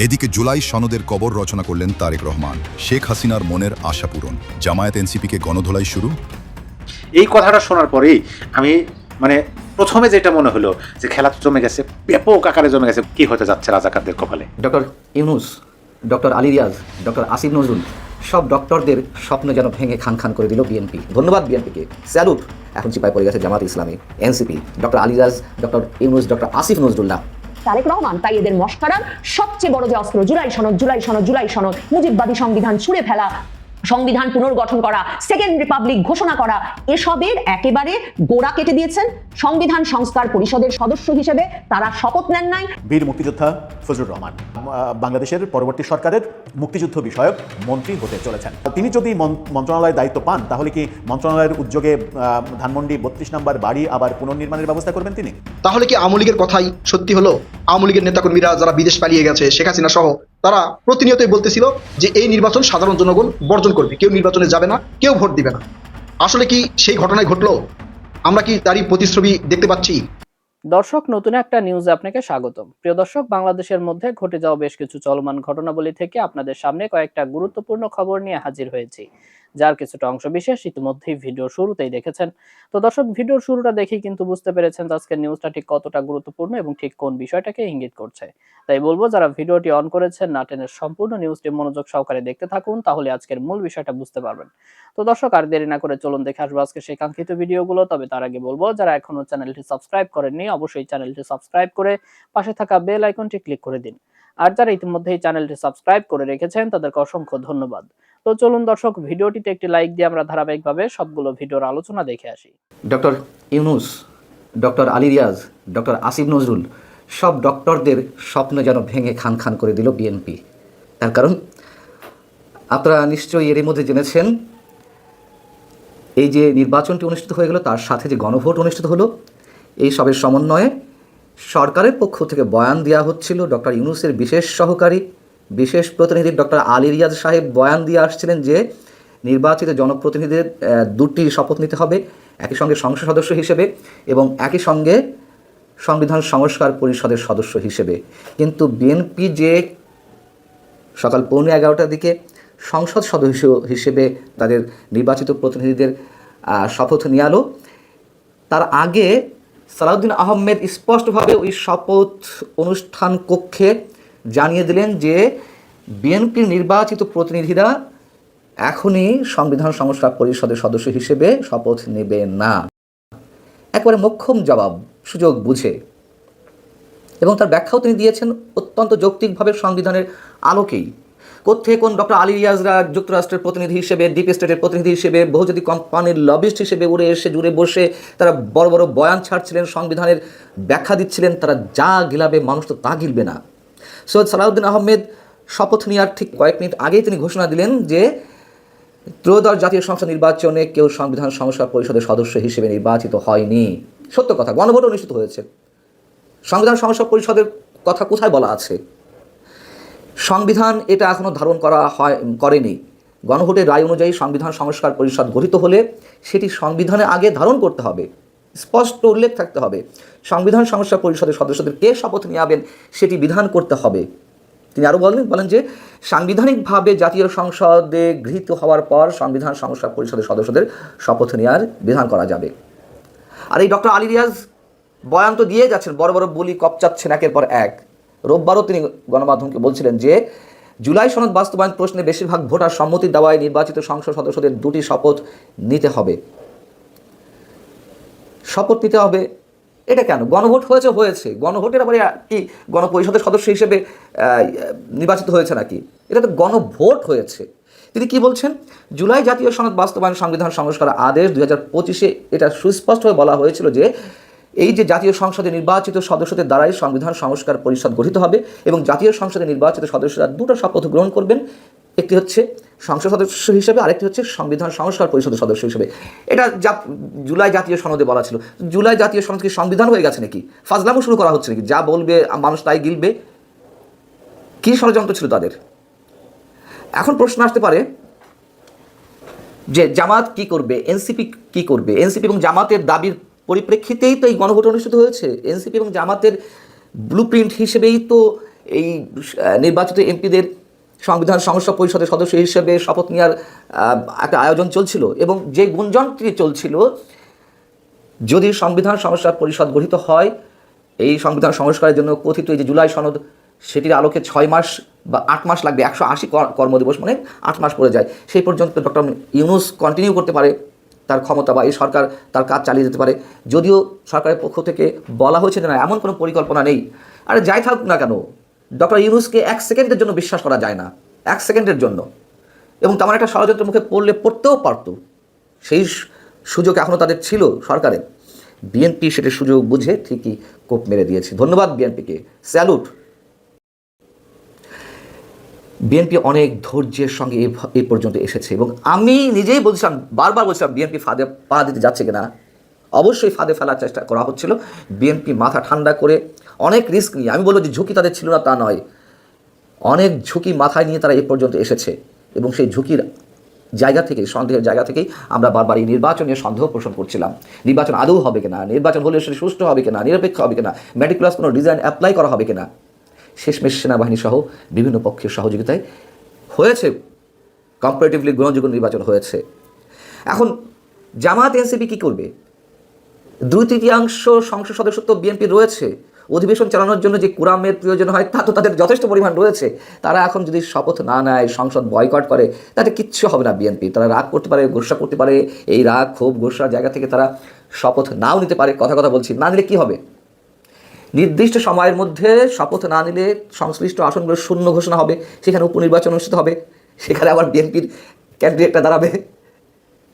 এদিকে জুলাই সনদের কবর রচনা করলেন তারেক রহমান। শেখ হাসিনার মনের আশা পূরণ, জামায়াত এনসিপিকে গণধোলাই শুরু। এই কথাটা শোনার পরেই আমি প্রথমে যেটা মনে হলো যে খেলা জমে গেছে, ব্যাপক আকারে জমে গেছে। কি হতে যাচ্ছে রাজাকারদের কপালে? Doctor Yunus, doctor Ali Riaz, doctor Asif Nazrul সব ডক্টরদের স্বপ্ন যেন ভেঙে খান খান করে দিল বিএনপি। ধন্যবাদ বিএনপিকে, স্যালুট। এখন চিপায় পড়ে গেছে Jamaat Islami, NCP, doctor Ali Riaz, doctor Yunus, doctor Asif Nazrullah, Tarek Rahman. তাই এদের মস্করার সবচেয়ে বড় যে অস্ত্র জুলাই সনদ, জুলাই সনদ, জুলাই সনদ, মুজিববাদী সংবিধান ছুঁড়ে ফেলা, সংবিধান পুনর্গঠন করা, সেকেন্ড রিপাবলিক ঘোষণা করা, এসবের একেবারে গোড়া কেটে দিয়েছেন। সংবিধান সংস্কার পরিষদের সদস্য হিসেবে তারা শপথ নেন নাই। বীর মুক্তিযোদ্ধা ফজলুর রহমান বাংলাদেশের পরবর্তী সরকারের মুক্তিযুদ্ধ বিষয়ক মন্ত্রী হতে চলেছেন। তিনি যদি মন্ত্রণালয়ের দায়িত্ব পান তাহলে কি মন্ত্রণালয়ের উদ্যোগে ধানমন্ডি 32 নম্বর বাড়ি আবার পুনর্নির্মাণের ব্যবস্থা করবেন তিনি? তাহলে কি আওয়ামী লীগের কথাই সত্যি হলো? আওয়ামী লীগের নেতাকর্মীরা যারা বিদেশ পালিয়ে গেছে, শেখ হাসিনা সহ, তারা প্রতিনিয়তই বলতেছিল যে এই নির্বাচন সাধারণ জনগণ বর্জন করবে, কেউ নির্বাচনে যাবে না, কেউ ভোট দিবে না। আসলে কি সেই ঘটনায় ঘটলো? আমরা কি তারই প্রতিচ্ছবি দেখতে পাচ্ছি? দর্শক, নতুন একটা নিউজে আপনাকে স্বাগতম। প্রিয় দর্শক, বাংলাদেশের মধ্যে ঘটে যাওয়া বেশ কিছু চলমান ঘটনাবলী থেকে আপনাদের সামনে কয়েকটা গুরুত্বপূর্ণ খবর নিয়ে হাজির হয়েছি, যার কিছুটা অংশ বিশেষ ইতিমধ্যেই ভিডিওর শুরুতেই দেখেছেন। তো দর্শক, ভিডিওর শুরুটা দেখেই কিন্তু বুঝতে পেরেছেন আজকের নিউজটা ঠিক কতটা গুরুত্বপূর্ণ এবং ঠিক কোন বিষয়টাকে ইঙ্গিত করছে। তাই বলবো, যারা ভিডিওটি অন করেছেন না টেনে সম্পূর্ণ নিউজটি মনোযোগ সহকারে দেখতে থাকুন, তাহলে আজকের মূল বিষয়টা বুঝতে পারবেন। তো দর্শক, আর দেরি না করে চলুন দেখে আসবো আজকে সেই কাঙ্ক্ষিত ভিডিওগুলো। তবে তার আগে বলবো, যারা এখনো চ্যানেলটি সাবস্ক্রাইব করেননি অবশ্যই চ্যানেলটি সাবস্ক্রাইব করে পাশে থাকা বেল আইকনটি ক্লিক করে দিন। আর যারা ইতিমধ্যেই চ্যানেলটি সাবস্ক্রাইব করে রেখেছেন তাদেরকে অসংখ্য ধন্যবাদ। তো চলুন দর্শক, ভিডিওটিতে একটি লাইক দিয়ে আমরা ধারাবাহিকভাবে সবগুলো ভিডিওর আলোচনা দেখে আসি। Doctor Yunus, doctor Ali Riaz, doctor Asif Nazrul সব ডক্টরদের স্বপ্ন যেন ভেঙে খান খান করে দিল বিএনপি। তার কারণ আপনারা নিশ্চয়ই এরই মধ্যে জেনেছেন, এই যে নির্বাচনটি অনুষ্ঠিত হয়ে গেল তার সাথে যে গণভোট অনুষ্ঠিত হলো, এই সবের সমন্বয়ে সরকারের পক্ষ থেকে বয়ান দেওয়া হচ্ছিল। ডক্টর ইউনূসের বিশেষ সহকারী, বিশেষ প্রতিনিধি ডক্টর আলী রিয়াজ সাহেব বয়ান দিয়ে আসছিলেন যে নির্বাচিত জনপ্রতিনিধিদের দুটি শপথ নিতে হবে, একই সঙ্গে সংসদ সদস্য হিসেবে এবং একই সঙ্গে সংবিধান সংস্কার পরিষদের সদস্য হিসেবে। কিন্তু বিএনপি যে সকাল 11:15টার দিকে সংসদ সদস্য হিসেবে তাদের নির্বাচিত প্রতিনিধিদের শপথ নিয়ে আলো, তার আগে সালাউদ্দিন আহমেদ স্পষ্টভাবে ওই শপথ অনুষ্ঠান কক্ষে জানিয়ে দিলেন যে বিএনপির নির্বাচিত প্রতিনিধিরা এখনই সংবিধান সংস্কার পরিষদের সদস্য হিসেবে শপথ নেবে না। একবারে মোক্ষম জবাব, সুযোগ বুঝে। এবং তার ব্যাখ্যাও তিনি দিয়েছেন অত্যন্ত যৌক্তিকভাবে সংবিধানের আলোকেই। কোত্থেকে কোন ডক্টর আলী রিয়াজরা যুক্তরাষ্ট্রের প্রতিনিধি হিসেবে, ডিপ স্টেটের প্রতিনিধি হিসেবে, বহুজাতিক কোম্পানির লবিস্ট হিসেবে উড়ে এসে জুড়ে বসে তারা বড় বড় বয়ান ছাড়ছিলেন, সংবিধানের ব্যাখ্যা দিচ্ছিলেন। তারা যা গিলাবে মানুষ তো তা গিলবে না। সৈয়দ সালাউদ্দিন আহমেদ শপথ নেওয়ার ঠিক কয়েক মিনিট আগেই তিনি ঘোষণা দিলেন যে ত্রয়োদশ জাতীয় সংসদ নির্বাচনে কেউ সংবিধান সংস্কার পরিষদের সদস্য হিসেবে নির্বাচিত হয়নি। সত্য কথা, গণভোট অনুষ্ঠিত হয়েছে। সংবিধান সংস্কার পরিষদের কথা কোথায় বলা আছে? সংবিধান এটা এখনও ধারণ করেনি। গণভোটের রায় অনুযায়ী সংবিধান সংস্কার পরিষদ গঠিত হলে সেটি সংবিধানে আগে ধারণ করতে হবে, স্পষ্ট উল্লেখ থাকতে হবে। সংবিধান সংস্কার পরিষদের সদস্যদের কে শপথ নেওয়াবেন সেটি বিধান করতে হবে। তিনি আরও বলেন যে সাংবিধানিকভাবে জাতীয় সংসদে গৃহীত হওয়ার পর সংবিধান সংস্কার পরিষদের সদস্যদের শপথ নেওয়ার বিধান করা যাবে। আর এই ডক্টর আলী রিয়াজ বয়ান তো দিয়ে যাচ্ছেন, বড় বড় বলি কপচাচ্ছেন একের পর এক। রোববারও তিনি গণমাধ্যমকে বলছিলেন যে জুলাই সনদ বাস্তবায়ন প্রশ্নে বেশিরভাগ ভোটার সম্মতি দেওয়ায় নির্বাচিত সংসদ সদস্যদের দুটি শপথ নিতে হবে। শপথ নিতে হবে এটা কেন? গণভোট হয়েছে। গণভোটের আবার কি গণপরিষদের সদস্য হিসেবে নির্বাচিত হয়েছে নাকি? এটা তো গণভোট হয়েছে। তিনি কি বলছেন? জুলাই জাতীয় সনদ বাস্তবায়ন সংবিধান সংস্কার আদেশ 2025-এ এটা সুস্পষ্টভাবে বলা হয়েছিল যে এই যে জাতীয় সংসদে নির্বাচিত সদস্যদের দ্বারাই সংবিধান সংস্কার পরিষদ গঠিত হবে এবং জাতীয় সংসদে নির্বাচিত সদস্যরা দুটো শপথ গ্রহণ করবেন, একটি হচ্ছে সংসদ সদস্য হিসেবে, আরেকটি হচ্ছে সংবিধান সংস্কার পরিষদের সদস্য হিসেবে। এটা জুলাই জাতীয় সনদে বলা ছিল। জুলাই জাতীয় সনদ কি সংবিধান হয়ে গেছে নাকি? ফাজলামো শুরু করা হচ্ছে নাকি? যা বলবে মানুষ তাই গিলবে? কী ষড়যন্ত্র ছিল তাদের? এখন প্রশ্ন আসতে পারে যে জামাত কি করবে, এনসিপি কি করবে? এনসিপি এবং জামাতের দাবির পরিপ্রেক্ষিতেই তো এই গণভোট অনুষ্ঠিত হয়েছে। এনসিপি এবং জামাতের ব্লুপ্রিন্ট হিসেবেই তো এই নির্বাচিত এমপিদের সংবিধান সংস্কার পরিষদের সদস্য হিসেবে শপথ নেওয়ার একটা আয়োজন চলছিল, এবং যে গুঞ্জনটি চলছিল যদি সংবিধান সংস্কার পরিষদ গঠিত হয়, এই সংবিধান সংস্কারের জন্য কথিত এই যে জুলাই সনদ, সেটির আলোকে 6 মাস বা 8 মাস লাগবে, 180 কর্মদিবস মানে 8 মাস পড়ে যায়। সেই পর্যন্ত ডক্টর ইউনূস কন্টিনিউ করতে পারে তার ক্ষমতা, বা এই সরকার তার কাজ চালিয়ে যেতে পারে। যদিও সরকারের পক্ষ থেকে বলা হয়েছে যে না, এমন কোনো পরিকল্পনা নেই। আর যাই থাকুক না কেন, ডক্টর ইউনূসকে 1 সেকেন্ডের জন্য বিশ্বাস করা যায় না, 1 সেকেন্ডের জন্য। এবং তেমন একটা ষড়যন্ত্রের মুখে পড়তেও পারত, সেই সুযোগ এখনও তাদের ছিল সরকারের। বিএনপি সেটা সুযোগ বুঝে ঠিকই কোপ মেরে দিয়েছে। ধন্যবাদ বিএনপিকে, স্যালুট। বিএনপি অনেক ধৈর্যের সঙ্গে এই পর্যন্ত এসেছে, এবং আমি নিজেই বলছিলাম, বারবার বলছিলাম বিএনপি ফাঁদে পা দিতে যাচ্ছে কিনা। অবশ্যই ফাঁদে ফেলার চেষ্টা করা হচ্ছিল। বিএনপি মাথা ঠান্ডা করে অনেক রিস্ক নিয়ে, আমি বলবো যে ঝুঁকি তাদের ছিল না তা নয়, অনেক ঝুঁকি মাথায় নিয়ে তারা এই পর্যন্ত এসেছে। এবং সেই ঝুঁকির জায়গা থেকে, সন্দেহের জায়গা থেকেই আমরা বারবার এই নির্বাচন নিয়ে সন্দেহ পোষণ করছিলাম। নির্বাচন আদৌ হবে কিনা, নির্বাচন হলে সেটা সুষ্ঠু হবে কিনা, নিরপেক্ষ হবে কিনা, ম্যাটিকুলাস কোনো ডিজাইন অ্যাপ্লাই করা হবে কিনা। শেষমেশ সেনাবাহিনী সহ বিভিন্ন পক্ষের সহযোগিতায় হয়েছে, কম্পারেটিভলি গ্রহণযোগ্য নির্বাচন হয়েছে। এখন জামায়াত এনসিপি কী করবে? 2/3 সংসদ সদস্যত্ব বিএনপি রয়েছে, অধিবেশন চালানোর জন্য যে কুরামের প্রয়োজন হয় তা তো তাদের যথেষ্ট পরিমাণ রয়েছে। তারা এখন যদি শপথ না নেয়, সংসদ বয়কট করে, তাতে কিচ্ছু হবে না বিএনপি। তারা রাগ করতে পারে, গোসা করতে পারে, এই রাগ ক্ষোভ গোসার জায়গা থেকে তারা শপথ নাও নিতে পারে। কথা বলছি, না নিলে কী হবে? নির্দিষ্ট সময়ের মধ্যে শপথ না নিলে সংশ্লিষ্ট আসনগুলো শূন্য ঘোষণা হবে, সেখানে উপনির্বাচন অনুষ্ঠিত হবে, সেখানে আবার বিএনপির ক্যান্ডিডেটটা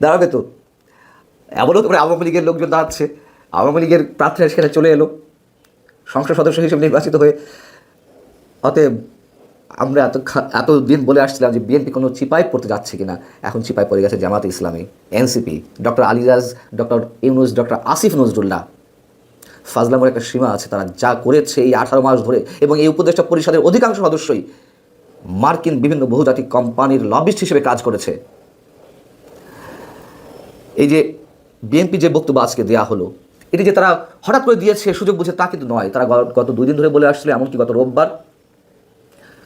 দাঁড়াবে তো। এমনও তো আওয়ামী লীগের লোকজন দাঁড়াচ্ছে, আওয়ামী লীগের প্রার্থীরা সেখানে চলে এলো সংসদ সদস্য হিসেবে নির্বাচিত হয়ে। অতএব আমরা এতদিন বলে আসছিলাম যে বিএনপি কোনো চিপায় পড়তে যাচ্ছে কিনা, এখন চিপায় পড়ে গেছে Jamaate Islami, NCP, doctor Ali Riaz, doctor Yunus, doctor Asif Nazrullah. ফাজলামের একটা সীমা আছে। তারা যা করেছে এই 18 মাস ধরে, এবং এই উপদেষ্টা পরিষদের অধিকাংশ সদস্যই মার্কিন বিভিন্ন বহুজাতিক কোম্পানির লবিস্ট হিসেবে কাজ করেছে। এই যে বিএনপি যে বক্তব্য আজকে দেওয়া হলো, এটি যে তারা হঠাৎ করে দিয়েছে সুযোগ বুঝে তা কিন্তু নয়। তারা গত 2 দিন ধরে বলে আসছিল, এমনকি গত রোববার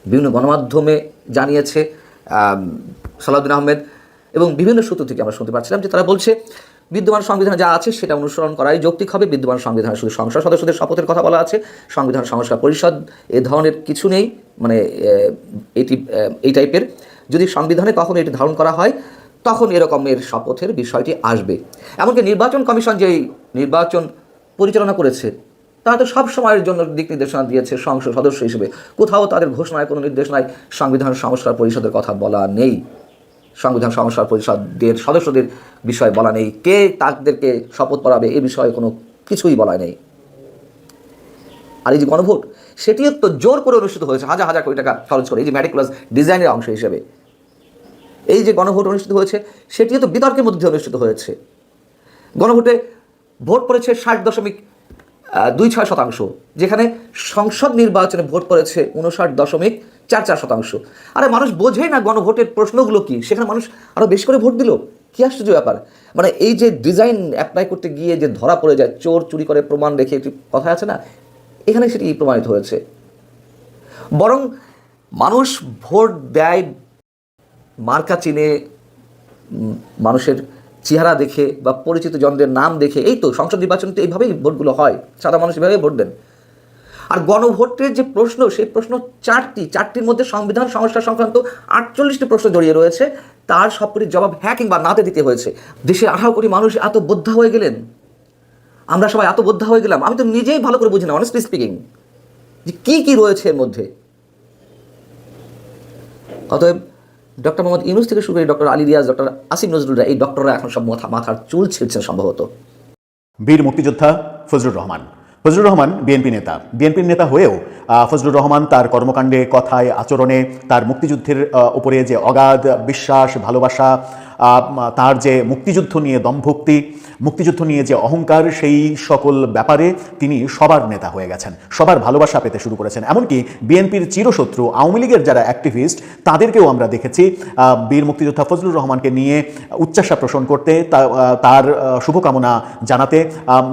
বিভিন্ন গণমাধ্যমে জানিয়েছে সালাউদ্দিন আহমেদ, এবং বিভিন্ন সূত্র থেকে আমরা শুনতে পাচ্ছিলাম যে তারা বলছে বিদ্যমান সংবিধানে যা আছে সেটা অনুসরণ করাই যৌক্তিক হবে। বিদ্যমান সংবিধানে শুধু সংসদ সদস্যদের শপথের কথা বলা আছে, সংবিধান সংস্কার পরিষদ এ ধরনের কিছু নেই, মানে এই টাইপের। যদি সংবিধানে কখনো এটি ধারণ করা হয় তখন এরকমের শপথের বিষয়টি আসবে। এমনকি নির্বাচন কমিশন যেই নির্বাচন পরিচালনা করেছে, তারা তো সব সময়ের জন্য দিক নির্দেশনা দিয়েছে সংসদ সদস্য হিসেবে। কোথাও তাদের ঘোষণায় কোনো নির্দেশনায় সংবিধান সংস্কার পরিষদের কথা বলা নেই, সংবিধান সংস্কার পরিষদের সদস্যদের বিষয়ে বলা নেই, কে তাদেরকে শপথ পড়াবে এ বিষয়ে কোনো কিছুই বলা নেই। আর এই যে গণভোট, সেটিও তো জোর করে অনুষ্ঠিত হয়েছে, হাজার হাজার কোটি টাকা খরচ করে, এই যে ম্যাটিকুলাস ডিজাইনের অংশ হিসেবে এই যে গণভোট অনুষ্ঠিত হয়েছে, সেটিও তো বিতর্কের মধ্যে অনুষ্ঠিত হয়েছে। গণভোটে ভোট পড়েছে 60.26%, যেখানে সংসদ নির্বাচনে ভোট পড়েছে 59.44%। আরে মানুষ বোঝে না গণভোটের প্রশ্নগুলো কি, সেখানে মানুষ আরও বেশি করে ভোট দিল। কী আশ্চর্য ব্যাপার! মানে এই যে ডিজাইন অ্যাপ্লাই করতে গিয়ে যে ধরা পড়ে যায়, চোর চুরি করে প্রমাণ রেখে, একটি কথা আছে না, এখানে সেটি প্রমাণিত হয়েছে। বরং মানুষ ভোট দেয় মার্কা চিনে, মানুষের চেহারা দেখে বা পরিচিত জনদের নাম দেখে। এই তো সংসদ নির্বাচন তো এইভাবেই ভোটগুলো হয়, সাধারণ মানুষ এভাবেই ভোট দেন। আর গণভোটের যে প্রশ্ন, সেই প্রশ্ন চারটির মধ্যে সংবিধান সংস্কার সংক্রান্ত 48টি প্রশ্ন জড়িয়ে রয়েছে। তার সবকটির জবাব হ্যাঁ কিংবা নাতে দিতে হয়েছে। দেশের 18 কোটি মানুষ এত বোদ্ধা হয়ে গেলেন, আমরা সবাই এত বোদ্ধা হয়ে গেলাম, আমি তো নিজেই ভালো করে বুঝি না, অনেস্টলি স্পিকিং, যে কী রয়েছে এর মধ্যে। অতএব ডক্টর মোহাম্মদ ইউনূস থেকে শুরু করে ডক্টর আলী রিয়াজ, ডক্টর আসিফ নজরুলরা, এই ডক্টররা এখন সব মাথার চুল ছিঁড়ছেন সম্ভবত। বীর মুক্তিযোদ্ধা ফজলুর রহমান বিএনপি নেতা। বিএনপির নেতা হয়েও ফজলুর রহমান তার কর্মকাণ্ডে, কথায়, আচরণে তার মুক্তিযুদ্ধের উপরে যে অগাধ বিশ্বাস, ভালোবাসা, তার যে মুক্তিযুদ্ধ নিয়ে দমভক্তি, মুক্তিযুদ্ধ নিয়ে যে অহংকার, সেই সকল ব্যাপারে তিনি সবার নেতা হয়ে গেছেন, সবার ভালোবাসা পেতে শুরু করেছেন। এমনকি বিএনপির চিরশত্রু আওয়ামী লীগের যারা অ্যাক্টিভিস্ট তাদেরকেও আমরা দেখেছি বীর মুক্তিযোদ্ধা ফজলুর রহমানকে নিয়ে উচ্চাসা পোষণ করতে, তার শুভকামনা জানাতে,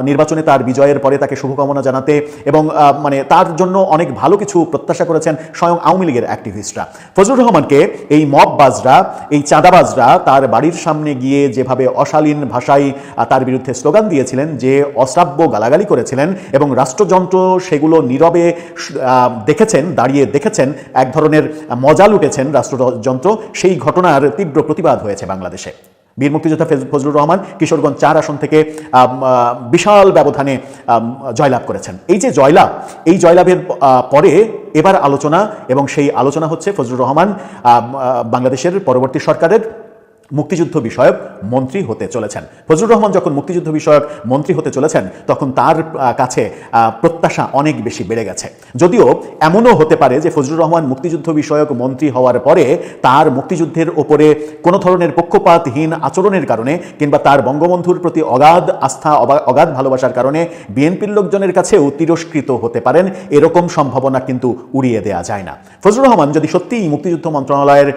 নির্বাচনে তার বিজয়ের পরে তাকে শুভকামনা জানাতে এবং মানে তার জন্য অনেক ভালো কিছু প্রত্যাশা করেছেন স্বয়ং আওয়ামী লীগের অ্যাক্টিভিস্টরা। ফজলুর রহমানকে এই মববাজরা, এই চাঁদাবাজরা তার বাড়ির সামনে গিয়ে যেভাবে অশালীন ভাষায় তার বিরুদ্ধে স্লোগান দিয়েছিলেন, যে অশ্রাব্য গালাগালি করেছিলেন এবং রাষ্ট্রযন্ত্র সেগুলো নীরবে দেখেছেন, দাঁড়িয়ে দেখেছেন, এক ধরনের মজা লুটেছেন রাষ্ট্রযন্ত্র, সেই ঘটনার তীব্র প্রতিবাদ হয়েছে বাংলাদেশে। বীর মুক্তিযোদ্ধা ফজলুর রহমান কিশোরগঞ্জ 4 আসন থেকে বিশাল ব্যবধানে জয়লাভ করেছেন। এই যে জয়লাভ, এই জয়লাভের পরে এবার আলোচনা, এবং সেই আলোচনা হচ্ছে ফজলুর রহমান বাংলাদেশের পরবর্তী সরকারের মুক্তিযুদ্ধ বিষয়ক মন্ত্রী হতে চলেছেন। ফজলুর রহমান যখন মুক্তিযুদ্ধ বিষয়ক মন্ত্রী হতে চলেছেন তখন তার কাছে প্রত্যাশা অনেক বেশি বেড়ে গেছে। যদিও এমনও হতে পারে যে ফজলুর রহমান মুক্তিযুদ্ধ বিষয়ক মন্ত্রী হওয়ার পরে তার মুক্তিযুদ্ধের ওপরে কোনো ধরনের পক্ষপাতহীন আচরণের কারণে কিংবা তার বঙ্গবন্ধুর প্রতি অগাধ আস্থা, অগাধ ভালোবাসার কারণে বিএনপির লোকজনের কাছেও তিরস্কৃত হতে পারেন, এরকম সম্ভাবনা কিন্তু উড়িয়ে দেওয়া যায় না। ফজলুর রহমান যদি সত্যিই মুক্তিযুদ্ধ মন্ত্রণালয়ের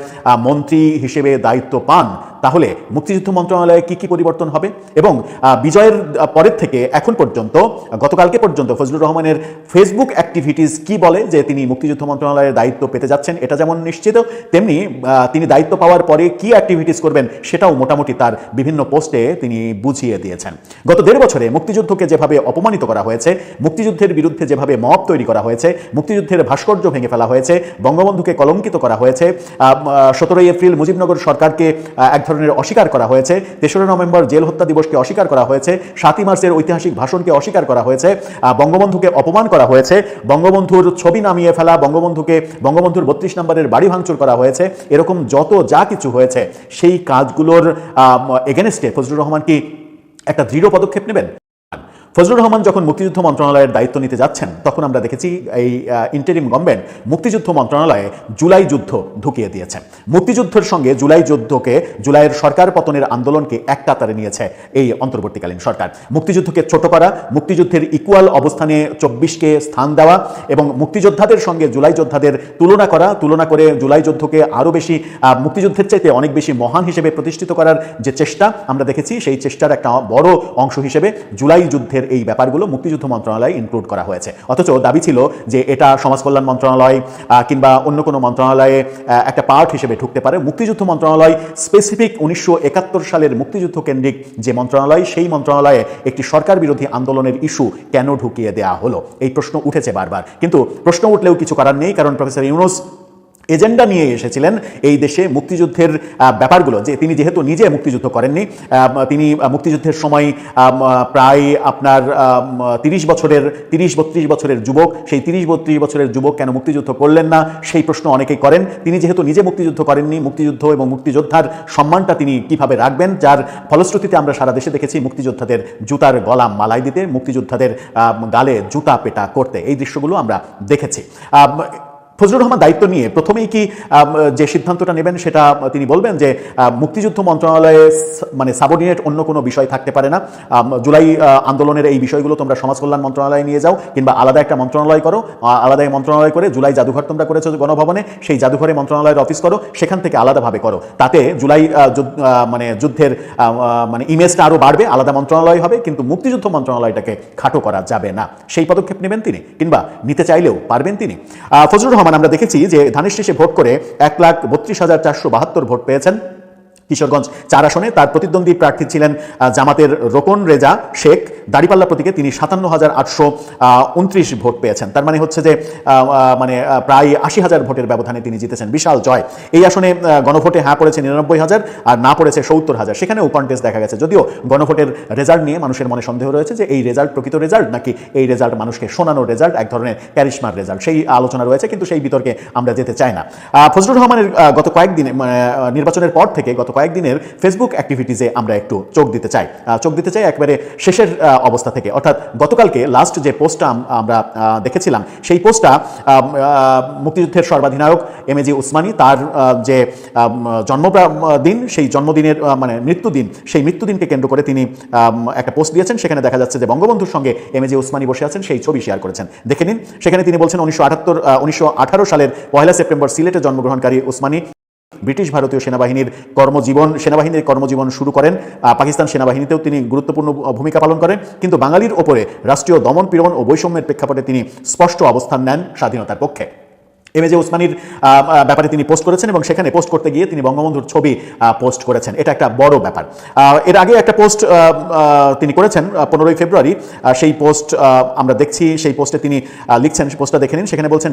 মন্ত্রী হিসেবে দায়িত্ব পান তাহলে মুক্তিযুদ্ধ মন্ত্রণালয়ে কি কি পরিবর্তন হবে, এবং বিজয়ের পরের থেকে এখন পর্যন্ত, গতকালকে পর্যন্ত ফজলুর রহমানের ফেসবুক অ্যাক্টিভিটিস কি বলে যে তিনি মুক্তিযুদ্ধ মন্ত্রণালয়ের দায়িত্ব পেতে যাচ্ছেন, এটা যেমন নিশ্চিত, তেমনি তিনি দায়িত্ব পাওয়ার পরে কি অ্যাক্টিভিটিস করবেন সেটাও মোটামুটি তার বিভিন্ন পোস্টে তিনি বুঝিয়ে দিয়েছেন। গত 1.5 বছরে মুক্তিযুদ্ধকে যেভাবে অপমানিত করা হয়েছে, মুক্তিযুদ্ধের বিরুদ্ধে যেভাবে মব তৈরি করা হয়েছে, মুক্তিযুদ্ধের ভাস্কর্য ভেঙে ফেলা হয়েছে, বঙ্গবন্ধুকে কলঙ্কিত করা হয়েছে, 17 এপ্রিল মুজিবনগর সরকারকে এক ধরনের অস্বীকার করা হয়েছে, 3রা নভেম্বর জেল হত্যা দিবসকে অস্বীকার করা হয়েছে, 7ই মার্চের ঐতিহাসিক ভাষণকে অস্বীকার করা হয়েছে, বঙ্গবন্ধুকে অপমান করা হয়েছে, বঙ্গবন্ধুর ছবি নামিয়ে ফেলা, বঙ্গবন্ধুর 32 নম্বরের বাড়ি ভাঙচুর করা হয়েছে, এরকম যত যা কিছু হয়েছে সেই কাজগুলোর এগেনস্টে ফজলুর রহমান কি একটা দৃঢ় পদক্ষেপ নেবেন? ফজলুর রহমান যখন মুক্তিযুদ্ধ মন্ত্রণালয়ের দায়িত্ব নিতে যাচ্ছেন তখন আমরা দেখেছি এই ইন্টারিম গভর্নমেন্ট মুক্তিযুদ্ধ মন্ত্রণালয়ে জুলাই যুদ্ধ ঢুকিয়ে দিয়েছে। মুক্তিযুদ্ধের সঙ্গে জুলাই যুদ্ধকে, জুলাইয়ের সরকার পতনের আন্দোলনকে এক কাতারে নিয়েছে এই অন্তর্বর্তীকালীন সরকার। মুক্তিযুদ্ধকে ছোট করা, মুক্তিযুদ্ধের ইকুয়াল অবস্থানে 24কে স্থান দেওয়া এবং মুক্তিযোদ্ধাদের সঙ্গে জুলাই যোদ্ধাদের তুলনা করে জুলাই যুদ্ধকে আরও বেশি, মুক্তিযুদ্ধের চাইতে অনেক বেশি মহান হিসেবে প্রতিষ্ঠিত করার যে চেষ্টা আমরা দেখেছি, সেই চেষ্টার একটা বড় অংশ হিসেবে জুলাই যুদ্ধের এই ব্যাপারগুলো মুক্তিযুদ্ধ মন্ত্রণালয়ে ইনক্লুড করা হয়েছে। অথচ দাবি ছিল যে এটা সমাজ কল্যাণ মন্ত্রণালয় কিংবা অন্য কোনো মন্ত্রণালয়ে একটা পার্ট হিসেবে ঢুকতে পারে। মুক্তিযুদ্ধ মন্ত্রণালয় স্পেসিফিক 1971 সালের মুক্তিযুদ্ধ কেন্দ্রিক যে মন্ত্রণালয়, সেই মন্ত্রণালয়ে একটি সরকার বিরোধী আন্দোলনের ইস্যু কেন ঢুকিয়ে দেওয়া হলো, এই প্রশ্ন উঠেছে বারবার। কিন্তু প্রশ্ন উঠলেও কিছু করার নেই, কারণ প্রফেসর ইউনূস এজেন্ডা নিয়ে এসেছিলেন এই দেশে মুক্তিযুদ্ধের ব্যাপারগুলো, যে তিনি যেহেতু নিজে মুক্তিযুদ্ধ করেননি, তিনি মুক্তিযুদ্ধের সময় প্রায় আপনার 30-32 বছরের যুবক, সেই 30-32 বছরের যুবক কেন মুক্তিযুদ্ধ করলেন না সেই প্রশ্ন অনেকেই করেন। তিনি যেহেতু নিজে মুক্তিযুদ্ধ করেননি, মুক্তিযুদ্ধ এবং মুক্তিযোদ্ধার সম্মানটা তিনি কিভাবে রাখবেন, যার ফলশ্রুতিতে আমরা সারা দেশে দেখেছি মুক্তিযোদ্ধাদের জুতার গলা মালাই দিতে, মুক্তিযোদ্ধাদের গালে জুতা পেটা করতে, এই দৃশ্যগুলো আমরা দেখেছি। ফজলুর রহমান দায়িত্ব নিয়ে প্রথমেই কি যে সিদ্ধান্তটা নেবেন সেটা তিনি বলবেন যে মুক্তিযুদ্ধ মন্ত্রণালয়ে মানে সাবঅর্ডিনেট অন্য কোনো বিষয় থাকতে পারে না, জুলাই আন্দোলনের এই বিষয়গুলো তোমরা সমাজ কল্যাণ মন্ত্রণালয়ে নিয়ে যাও কিংবা আলাদা একটা মন্ত্রণালয় করো, আলাদা মন্ত্রণালয় করে জুলাই জাদুঘর তোমরা করেছো গণভবনে, সেই জাদুঘরে মন্ত্রণালয়ের অফিস করো, সেখান থেকে আলাদাভাবে করো, তাতে জুলাই মানে যুদ্ধের মানে ইমেজটা আরও বাড়বে, আলাদা মন্ত্রণালয় হবে, কিন্তু মুক্তিযুদ্ধ মন্ত্রণালয়টাকে খাটো করা যাবে না। সেই পদক্ষেপ নেবেন তিনি, কিংবা নিতে চাইলেও পারবেন তিনি। ফজলুর রহমান আমরা দেখেছি যে ধানের শীষে ভোট করে 1,32,472 ভোট পেয়েছেন কিশোরগঞ্জ 4 আসনে। তার প্রতিদ্বন্দ্বী প্রার্থী ছিলেন জামাতের রোকন রেজা শেখ, দাঁড়িপাল্লা প্রতীকে তিনি 57,829 ভোট পেয়েছেন। তার মানে হচ্ছে যে মানে প্রায় 80,000 ভোটের ব্যবধানে তিনি জিতেছেন, বিশাল জয়। এই আসনে গণভোটে হ্যাঁ পড়েছে 99,000 আর না পড়েছে 70,000, সেখানেও কন্টেস্ট দেখা গেছে। যদিও গণভোটের রেজাল্ট নিয়ে মানুষের মনে সন্দেহ রয়েছে যে এই রেজাল্ট প্রকৃত রেজাল্ট নাকি এই রেজাল্ট মানুষকে শোনানোর রেজাল্ট, এক ধরনের ক্যারিশমার রেজাল্ট, সেই আলোচনা রয়েছে, কিন্তু সেই বিতর্কে আমরা যেতে চাই না। ফজলুর রহমানের গত কয়েকদিনে নির্বাচনের পর থেকে গত কয়েকদিনের ফেসবুক অ্যাক্টিভিটিসে আমরা একটু চোখ দিতে চাই একবারে শেষের অবস্থা থেকে। অর্থাৎ গতকালকে লাস্ট যে পোস্টটা আমরা দেখেছিলাম, সেই পোস্টটা মুক্তিযুদ্ধের সর্বাধিনায়ক এমএজি উসমানী তার যে জন্মদিন, সেই জন্মদিনের মানে মৃত্যুদিন, সেই মৃত্যুদিনকে কেন্দ্র করে তিনি একটা পোস্ট দিয়েছেন। সেখানে দেখা যাচ্ছে যে বঙ্গবন্ধুর সঙ্গে এমএজি উসমানী বসে আছেন, সেই ছবি শেয়ার করেছেন। দেখে নিন, সেখানে তিনি বলছেন 1918 সালের 1 সেপ্টেম্বর সিলেটে জন্মগ্রহণকারী উসমানী ব্রিটিশ ভারতীয় সেনাবাহিনীর কর্মজীবন শুরু করেন। পাকিস্তান সেনাবাহিনীতেও তিনি গুরুত্বপূর্ণ ভূমিকা পালন করেন, কিন্তু বাঙালির ওপরে রাষ্ট্রীয় দমন পীড়ন ও বৈষম্যের প্রেক্ষাপটে তিনি স্পষ্ট অবস্থান নেন স্বাধীনতার পক্ষে। এমএজি উসমানীর ব্যাপারে তিনি পোস্ট করেছেন এবং সেখানে পোস্ট করতে গিয়ে তিনি বঙ্গবন্ধুর ছবি পোস্ট করেছেন। এটা একটা বড় ব্যাপার। এর আগে একটা পোস্ট তিনি করেছেন 15 ফেব্রুয়ারি। সেই পোস্ট আমরা দেখছি, সেই পোস্টে তিনি লিখছেন, পোস্টটা দেখে নিন। সেখানে বলছেন,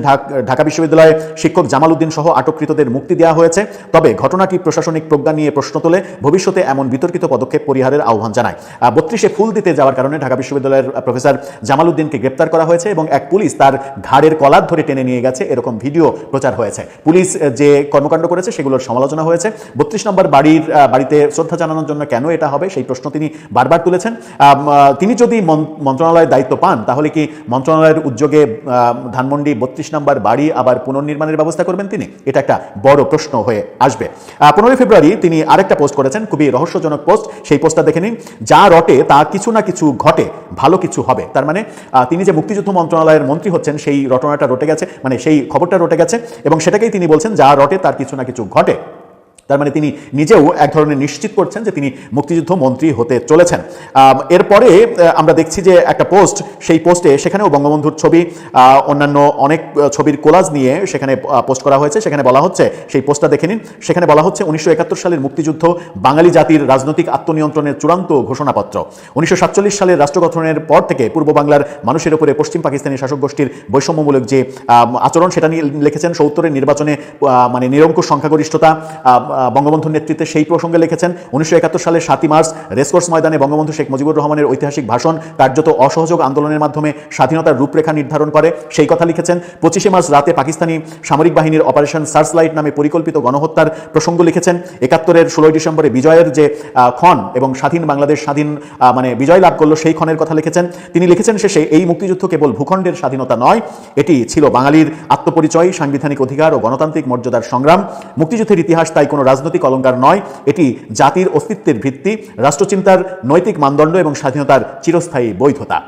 ঢাকা বিশ্ববিদ্যালয়ে শিক্ষক জামাল উদ্দিন সহ আটককৃতদের মুক্তি দেওয়া হয়েছে, তবে ঘটনাটি প্রশাসনিক প্রজ্ঞা নিয়ে প্রশ্ন তোলে, ভবিষ্যতে এমন বিতর্কিত পদক্ষেপ পরিহারের আহ্বান জানায়। 32-এ ফুল দিতে যাওয়ার কারণে ঢাকা বিশ্ববিদ্যালয়ের প্রফেসর জামাল উদ্দিনকে গ্রেপ্তার করা হয়েছে এবং এক পুলিশ তার ঘাড়ের কলার ধরে টেনে নিয়ে গেছে, এরকম ভিডিও প্রচার হয়েছে। পুলিশ যে কর্মকাণ্ড করেছে সেগুলোর সমালোচনা হয়েছে। 32 নম্বর বাড়িতে শ্রদ্ধা জানানোর জন্য কেন এটা হবে, সেই প্রশ্ন তিনি বারবার তুলেছেন। তিনি যদি মন্ত্রণালয়ের দায়িত্ব পান, তাহলে কি মন্ত্রণালয়ের উদ্যোগে ধানমন্ডি 32 নম্বর বাড়ি আবার পুনর্নির্মাণের ব্যবস্থা করবেন তিনি? এটা একটা বড় প্রশ্ন হয়ে আসবে। 15 ফেব্রুয়ারি তিনি আরেকটা পোস্ট করেছেন, খুবই রহস্যজনক পোস্ট। সেই পোস্টটা দেখে নিন। যা রটে তা কিছু না কিছু ঘটে, ভালো কিছু হবে। তার মানে তিনি যে মুক্তিযুদ্ধ মন্ত্রণালয়ের মন্ত্রী হচ্ছেন, সেই রটনাটা রটে গেছে, মানে সেই খবরটা রটে গেছে এবং সেটাকেই তিনি বলছেন যা রটে তার কিছু না কিছু ঘটে। তার মানে তিনি নিজেও এক ধরনের নিশ্চিত করছেন যে তিনি মুক্তিযুদ্ধ মন্ত্রী হতে চলেছেন। এরপরে আমরা দেখছি যে একটা পোস্ট, সেই পোস্টে সেখানেও বঙ্গবন্ধুর ছবি, অন্যান্য অনেক ছবির কোলাজ নিয়ে সেখানে পোস্ট করা হয়েছে। সেখানে বলা হচ্ছে, সেই পোস্টটা দেখে নিন। সেখানে বলা হচ্ছে 1971 সালের মুক্তিযুদ্ধ বাঙালি জাতির রাজনৈতিক আত্মনিয়ন্ত্রণের চূড়ান্ত ঘোষণাপত্র। 1947 সালের রাষ্ট্র গঠনের পর থেকে পূর্ব বাংলার মানুষের উপরে পশ্চিম পাকিস্তানি শাসক গোষ্ঠীর বৈষম্যমূলক যে আচরণ, সেটা নিয়ে লিখেছেন। 70-এর নির্বাচনে মানে নিরঙ্কুশ সংখ্যাগরিষ্ঠতা বঙ্গবন্ধুর নেতৃত্বে, সেই প্রসঙ্গে লিখেছেন। 1971 সালের 7 মার্চ রেসকোর্স ময়দানে বঙ্গবন্ধু শেখ মুজিবুর রহমানের ঐতিহাসিক ভাষণ কার্যত অসহযোগ আন্দোলনের মাধ্যমে স্বাধীনতার রূপরেখা নির্ধারণ করে, সেই কথা লিখেছেন। 25 মার্চ রাতে পাকিস্তানি সামরিক বাহিনীর অপারেশন সার্চলাইট নামে পরিকল্পিত গণহত্যার প্রসঙ্গ লিখেছেন। 71-এর 16 ডিসেম্বরে বিজয়ের যে ক্ষণ এবং স্বাধীন বাংলাদেশ মানে বিজয় লাভ করলো, সেই ক্ষণের কথা লিখেছেন। তিনি লিখেছেন শেষে, এই মুক্তিযুদ্ধ কেবল ভূখণ্ডের স্বাধীনতা নয়, এটি ছিল বাঙালির আত্মপরিচয়, সাংবিধানিক অধিকার ও গণতান্ত্রিক মর্যাদার সংগ্রাম। মুক্তিযুদ্ধের ইতিহাস তাই কোনো রাজনৈতিক অলঙ্কার নয়, এটি জাতির অস্তিত্বের ভিত্তি, রাষ্ট্রচিন্তার নৈতিক মানদণ্ড এবং স্বাধীনতার চিরস্থায়ী বৈধতা।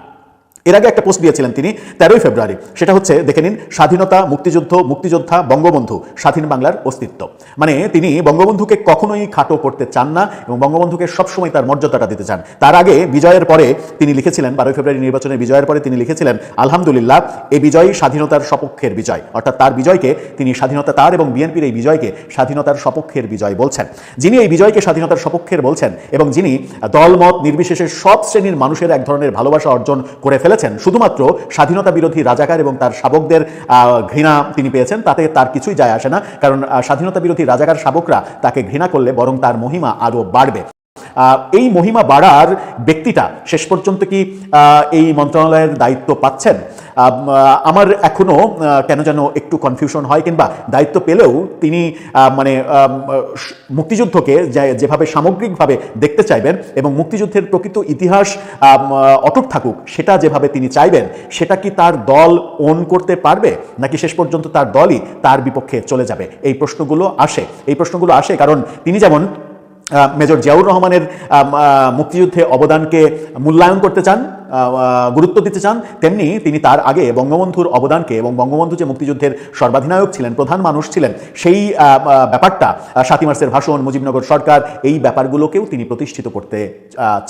এর আগে একটা পোস্ট দিয়েছিলেন তিনি 13 ফেব্রুয়ারি। সেটা হচ্ছে, দেখে নিন, স্বাধীনতা, মুক্তিযুদ্ধ, মুক্তিযোদ্ধা, বঙ্গবন্ধু, স্বাধীন বাংলার অস্তিত্ব। মানে তিনি বঙ্গবন্ধুকে কখনোই খাটো করতে চান না এবং বঙ্গবন্ধুকে সবসময় তার মর্যাদাটা দিতে চান। তার আগে বিজয়ের পরে তিনি লিখেছিলেন, 12 ফেব্রুয়ারি নির্বাচনের বিজয়ের পরে তিনি লিখেছিলেন, আলহামদুলিল্লাহ, এই বিজয় স্বাধীনতার সপক্ষের বিজয়। অর্থাৎ তার বিজয়কে তিনি স্বাধীনতা, তার এবং বিএনপির এই বিজয়কে স্বাধীনতার সপক্ষের বিজয় বলছেন। যিনি এই বিজয়কে স্বাধীনতার সপক্ষের বলছেন এবং যিনি দলমত নির্বিশেষে সব শ্রেণীর মানুষের এক ধরনের ভালোবাসা অর্জন করে ফেলেছেন, শুধুমাত্র স্বাধীনতা বিরোধী রাজাকার এবং তার শাবকদের ঘৃণা তিনি পেয়েছেন, তাতে তার কিছুই যায় আসে না। কারণ স্বাধীনতা বিরোধী রাজাকার শাবকরা তাকে ঘৃণা করলে বরং তার মহিমা আরও বাড়বে। এই মহিমা বাড়ার ব্যক্তিটা শেষ পর্যন্ত কি এই মন্ত্রণালয়ের দায়িত্ব পাচ্ছেন? আমার এখনো কেন যেন একটু কনফিউশন হয়, কিংবা দায়িত্ব পেলেও তিনি মানে মুক্তিযুদ্ধকে যেভাবে সামগ্রিকভাবে দেখতে চাইবেন এবং মুক্তিযুদ্ধের প্রকৃত ইতিহাস অটুট থাকুক সেটা যেভাবে তিনি চাইবেন, সেটা কি তার দল ওন করতে পারবে, নাকি শেষ পর্যন্ত তার দলই তার বিপক্ষে চলে যাবে? এই প্রশ্নগুলো আসে কারণ তিনি যেমন মেজর জিয়াউর রহমানের মুক্তিযুদ্ধে অবদানকে মূল্যায়ন করতে চান, গুরুত্ব দিতে চান, তেমনি তিনি তার আগে বঙ্গবন্ধুর অবদানকে এবং বঙ্গবন্ধু যে মুক্তিযুদ্ধের সর্বাধিনায়ক ছিলেন, প্রধান মানুষ ছিলেন, সেই ব্যাপারটা, 7 মার্চের ভাষণ, মুজিবনগর সরকার, এই ব্যাপারগুলোকেও তিনি প্রতিষ্ঠিত করতে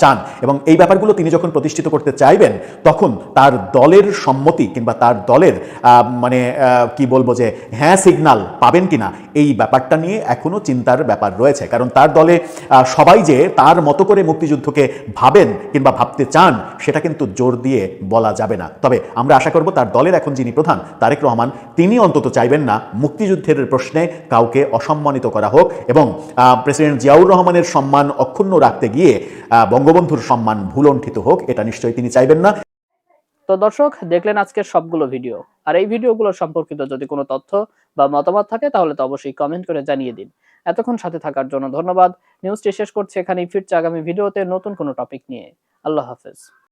চান। এবং এই ব্যাপারগুলো তিনি যখন প্রতিষ্ঠিত করতে চাইবেন, তখন তার দলের সম্মতি কিংবা তার দলের মানে কি বলবো যে হ্যাঁ সিগন্যাল পাবেন কিনা, এই ব্যাপারটা নিয়ে এখনো চিন্তার ব্যাপার রয়েছে। কারণ তার দলে সবাই যে তার মতো করে মুক্তিযুদ্ধকে ভাবেন কিংবা ভাবতে চান, সেটা কিন্তু জোর দিয়ে বলা যাবে না। তবে আমরা আশা করব তার দলের এখন যিনি প্রধান, তারেক রহমান, তিনি অন্তত চাইবেন না মুক্তিযুদ্ধের প্রশ্নে কাউকে অসম্মানিত করা হোক এবং প্রেসিডেন্ট জিয়াউর রহমানের সম্মান অক্ষুণ্ণ রাখতে গিয়ে বঙ্গবন্ধুর সম্মান ভুলণ্ঠিত হোক, এটা নিশ্চয়ই তিনি চাইবেন না। তো দর্শক, দেখলেন আজকের সবগুলো ভিডিও। আর এই ভিডিওগুলো সম্পর্কিত যদি কোনো তথ্য বা মতামত থাকে তাহলে তো অবশ্যই কমেন্ট করে জানিয়ে দিন। এতক্ষণ সাথে থাকার জন্য ধন্যবাদ। নিউজটি শেষ করছি এখানেই, ফিরছে আগামী ভিডিওতে নতুন কোনো টপিক নিয়ে। আল্লাহ হাফেজ।